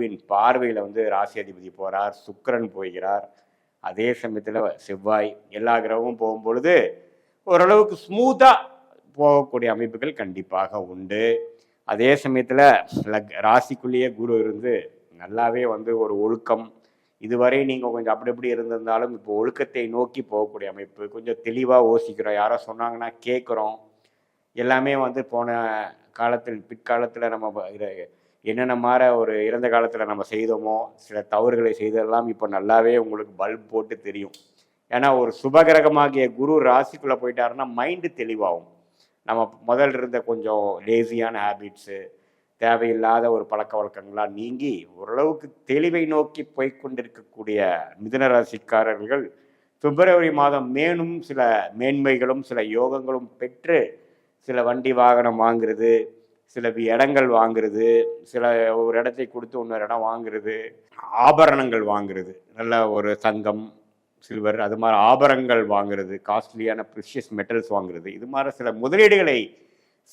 குருவின் பார்வையில் வந்து ராசி அதிபதி போகிறார், சுக்கிரன் போகிறார். அதே சமயத்தில் செவ்வாய், எல்லா கிரகமும் போகும்பொழுது ஓரளவுக்கு ஸ்மூத்தாக போகக்கூடிய அமைப்புகள் கண்டிப்பாக உண்டு. அதே சமயத்தில் ராசிக்குள்ளேயே குரு இருந்து நல்லாவே வந்து ஒரு ஒழுக்கம், இதுவரை நீங்கள் கொஞ்சம் அப்படி இப்படி இருந்திருந்தாலும் இப்போ ஒழுக்கத்தை நோக்கி போகக்கூடிய அமைப்பு, கொஞ்சம் தெளிவாக யோசிக்கிறோம், யாரோ சொன்னாங்கன்னா கேட்குறோம். எல்லாமே வந்து போன காலத்தில் பிற்காலத்தில் நம்ம என்னென்ன மாதிரி ஒரு இறந்த காலத்தில் நம்ம செய்தோமோ சில தவறுகளை செய்ததெல்லாம் இப்போ நல்லாவே உங்களுக்கு பல்ப் போட்டு தெரியும். ஏன்னா ஒரு சுபகிரகமாகிய குரு ராசிக்குள்ளே போயிட்டாருன்னா மைண்டு தெளிவாகும். நம்ம முதல்ல இருந்த கொஞ்சம் லேசியான ஹேபிட்ஸு, தேவையில்லாத ஒரு பழக்க வழக்கங்களாக நீங்கி ஓரளவுக்கு தெளிவை நோக்கி போய்கொண்டிருக்கக்கூடிய மிதுன ராசிக்காரர்கள் பிப்ரவரி மாதம் மேலும் சில மேன்மைகளும் சில யோகங்களும் பெற்று சில வண்டி வாகனம் வாங்குறது, சில இடங்கள் வாங்குறது, சில ஒரு இடத்தை கொடுத்து இன்னொரு இடம் வாங்குறது, ஆபரணங்கள் வாங்குறது, நல்ல ஒரு தங்கம் சில்வர் அது மாதிரி ஆபரணங்கள் வாங்குறது, காஸ்ட்லியான ப்ரிஷியஸ் மெட்டல்ஸ் வாங்குறது, இது மாதிரி சில முதலீடுகளை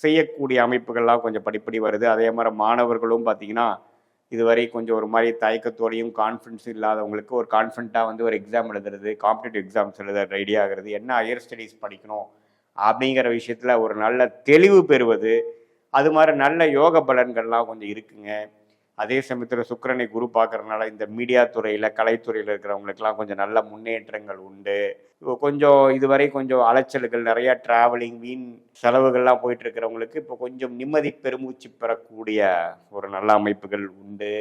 செய்யக்கூடிய அமைப்புகள்லாம் கொஞ்சம் படிப்படி வருது. அதே மாதிரி மாணவர்களும் பார்த்தீங்கன்னா இதுவரை கொஞ்சம் ஒரு மாதிரி தயக்கத்தோடையும் கான்ஃபிடன்ஸ் இல்லாதவங்களுக்கு ஒரு கான்ஃபிடண்ட்டாக வந்து ஒரு எக்ஸாம் எழுதுறது, காம்படிட்டிவ் எக்ஸாம்ஸ் எழுத ரெடி ஆகிறது, என்ன ஹையர் ஸ்டடீஸ் படிக்கணும் அப்படிங்கிற விஷயத்தில் ஒரு நல்ல தெளிவு பெறுவது, அது மாதிரி நல்ல யோக பலன்கள்லாம் கொஞ்சம் இருக்குங்க. அதே சமயத்தில் சுக்கிரனை குரு பார்க்குறதுனால இந்த மீடியா துறையில் கலைத்துறையில் இருக்கிறவங்களுக்கெல்லாம் கொஞ்சம் நல்ல முன்னேற்றங்கள் உண்டு. இப்போ கொஞ்சம் இதுவரை கொஞ்சம் அலைச்சல்கள் நிறையா ட்ராவலிங் வீண் செலவுகள்லாம் போயிட்டு இருக்கிறவங்களுக்கு இப்போ கொஞ்சம் நிம்மதி பெருமூச்சு பெறக்கூடிய ஒரு நல்ல அமைப்புகள் உண்டு.